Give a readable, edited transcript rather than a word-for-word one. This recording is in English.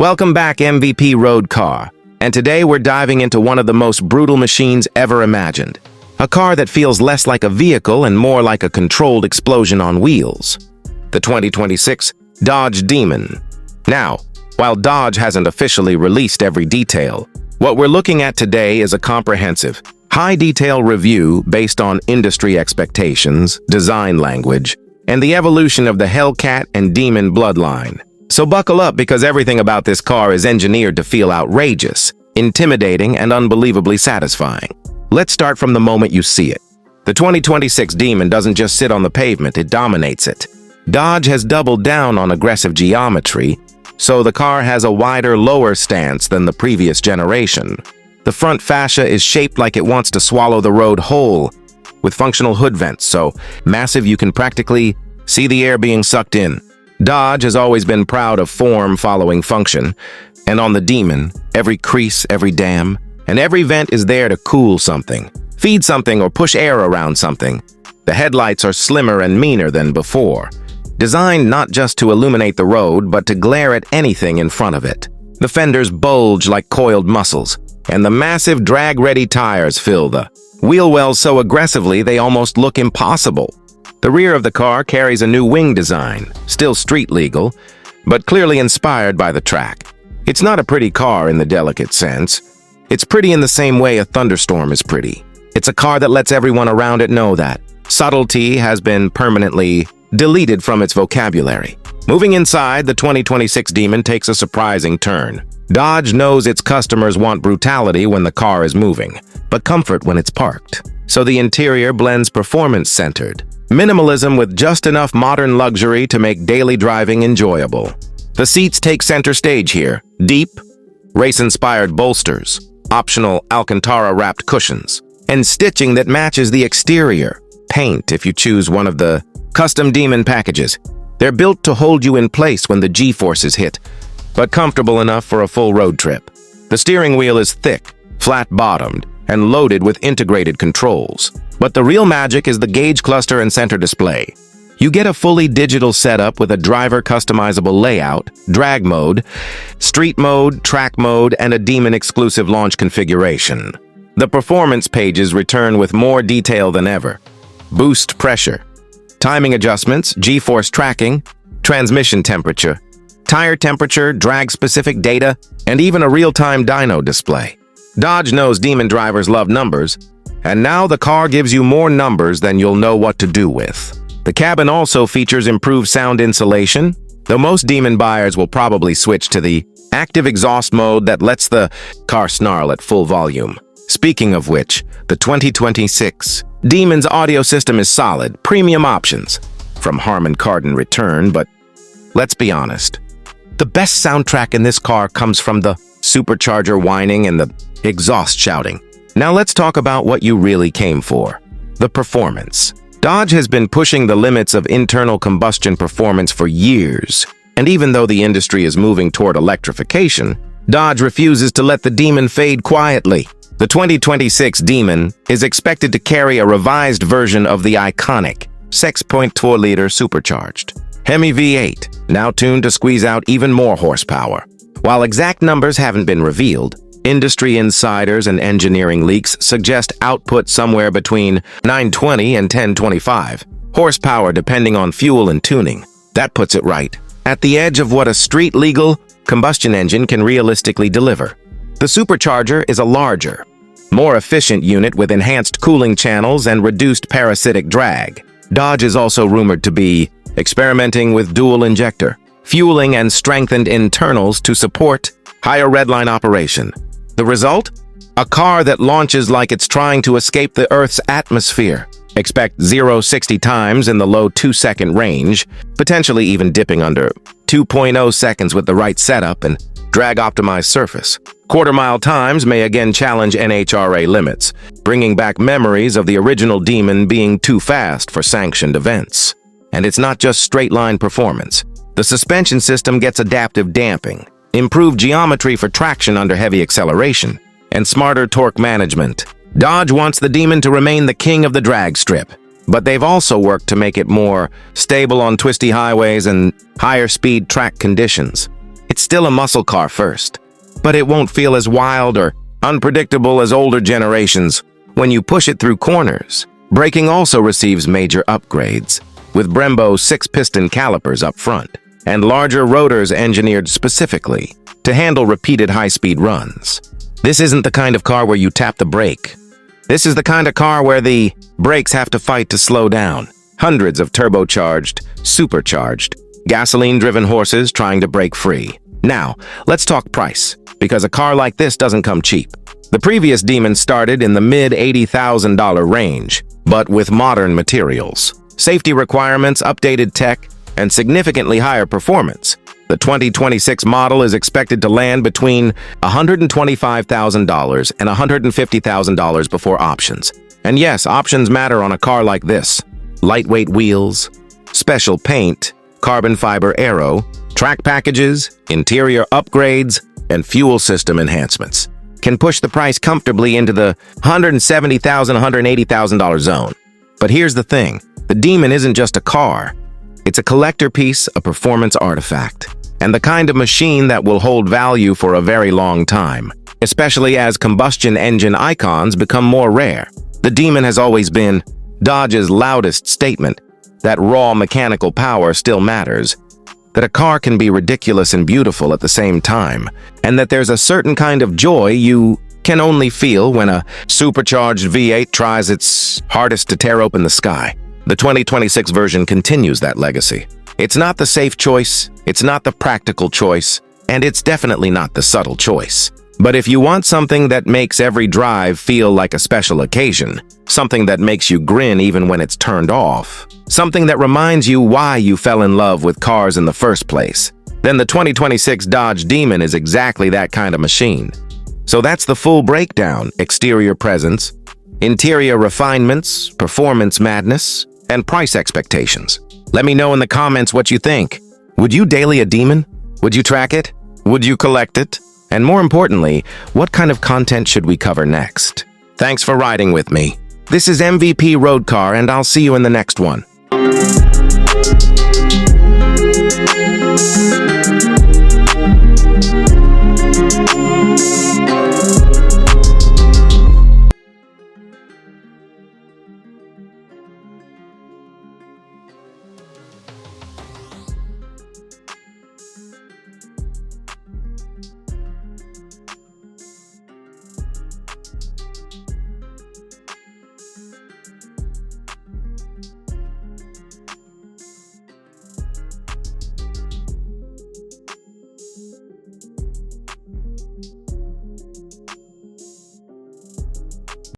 Welcome back, MVP Road Car, and today we're diving into one of the most brutal machines ever imagined. A car that feels less like a vehicle and more like a controlled explosion on wheels. The 2026 Dodge Demon. Now, while Dodge hasn't officially released every detail, what we're looking at today is a comprehensive, high-detail review based on industry expectations, design language, and the evolution of the Hellcat and Demon bloodline. So buckle up, because everything about this car is engineered to feel outrageous, intimidating, and unbelievably satisfying. Let's start from the moment you see it. The 2026 Demon doesn't just sit on the pavement, it dominates it. Dodge has doubled down on aggressive geometry, so the car has a wider, lower stance than the previous generation. The front fascia is shaped like it wants to swallow the road whole, with functional hood vents so massive you can practically see the air being sucked in. Dodge has always been proud of form following function, and on the Demon, every crease, every dam, and every vent is there to cool something, feed something, or push air around something. The headlights are slimmer and meaner than before, designed not just to illuminate the road, but to glare at anything in front of it. The fenders bulge like coiled muscles, and the massive drag-ready tires fill the wheel wells so aggressively they almost look impossible. The rear of the car carries a new wing design, still street legal, but clearly inspired by the track. It's not a pretty car in the delicate sense. It's pretty in the same way a thunderstorm is pretty. It's a car that lets everyone around it know that subtlety has been permanently deleted from its vocabulary. Moving inside, the 2026 Demon takes a surprising turn. Dodge knows its customers want brutality when the car is moving, but comfort when it's parked. So the interior blends performance-centered minimalism with just enough modern luxury to make daily driving enjoyable. The seats take center stage here. Deep, race-inspired bolsters, optional Alcantara-wrapped cushions, and stitching that matches the exterior. Paint if you choose one of the custom Demon packages. They're built to hold you in place when the G-forces hit, but comfortable enough for a full road trip. The steering wheel is thick, flat-bottomed, and loaded with integrated controls. But the real magic is the gauge cluster and center display. You get a fully digital setup with a driver-customizable layout, drag mode, street mode, track mode, and a Demon-exclusive launch configuration. The performance pages return with more detail than ever. Boost pressure, timing adjustments, G-force tracking, transmission temperature, tire temperature, drag-specific data, and even a real-time dyno display. Dodge knows Demon drivers love numbers, and now the car gives you more numbers than you'll know what to do with. The cabin also features improved sound insulation, though most Demon buyers will probably switch to the active exhaust mode that lets the car snarl at full volume. Speaking of which, the 2026 Demon's audio system is solid, premium options from Harman Kardon return, but let's be honest. The best soundtrack in this car comes from the supercharger whining and the exhaust shouting. Now let's talk about what you really came for, the performance. Dodge has been pushing the limits of internal combustion performance for years, and even though the industry is moving toward electrification, Dodge refuses to let the Demon fade quietly. The 2026 Demon is expected to carry a revised version of the iconic 6.4-liter supercharged Hemi V8, now tuned to squeeze out even more horsepower. While exact numbers haven't been revealed, industry insiders and engineering leaks suggest output somewhere between 920 and 1025 horsepower depending on fuel and tuning. That puts it right at the edge of what a street-legal combustion engine can realistically deliver. The supercharger is a larger, more efficient unit with enhanced cooling channels and reduced parasitic drag. Dodge is also rumored to be experimenting with dual injector fueling and strengthened internals to support higher redline operation. The result? A car that launches like it's trying to escape the Earth's atmosphere. Expect 0-60 times in the low 2-second range, potentially even dipping under 2.0 seconds with the right setup and drag-optimized surface. Quarter-mile times may again challenge NHRA limits, bringing back memories of the original Demon being too fast for sanctioned events. And it's not just straight-line performance. The suspension system gets adaptive damping, improved geometry for traction under heavy acceleration, and smarter torque management. Dodge wants the Demon to remain the king of the drag strip, but they've also worked to make it more stable on twisty highways and higher speed track conditions. It's still a muscle car first, but it won't feel as wild or unpredictable as older generations when you push it through corners. Braking also receives major upgrades, with Brembo 6-piston calipers up front and larger rotors engineered specifically to handle repeated high-speed runs. This isn't the kind of car where you tap the brake. This is the kind of car where the brakes have to fight to slow down. Hundreds of turbocharged, supercharged, gasoline-driven horses trying to break free. Now, let's talk price, because a car like this doesn't come cheap. The previous Demon started in the mid-$80,000 range, but with modern materials, safety requirements, updated tech, and significantly higher performance. The 2026 model is expected to land between $125,000 and $150,000 before options. And yes, options matter on a car like this. Lightweight wheels, special paint, carbon fiber aero, track packages, interior upgrades, and fuel system enhancements can push the price comfortably into the $170,000, $180,000 zone. But here's the thing, the Demon isn't just a car. It's a collector piece, a performance artifact, and the kind of machine that will hold value for a very long time, especially as combustion engine icons become more rare. The Demon has always been Dodge's loudest statement that raw mechanical power still matters, that a car can be ridiculous and beautiful at the same time, and that there's a certain kind of joy you can only feel when a supercharged V8 tries its hardest to tear open the sky. The 2026 version continues that legacy. It's not the safe choice, it's not the practical choice, and it's definitely not the subtle choice. But if you want something that makes every drive feel like a special occasion, something that makes you grin even when it's turned off, something that reminds you why you fell in love with cars in the first place, then the 2026 Dodge Demon is exactly that kind of machine. So that's the full breakdown: exterior presence, interior refinements, performance madness, and price expectations. Let me know in the comments what you think. Would you daily a Demon? Would you track it? Would you collect it? And more importantly, what kind of content should we cover next? Thanks for riding with me. This is MVP Road Car, and I'll see you in the next one.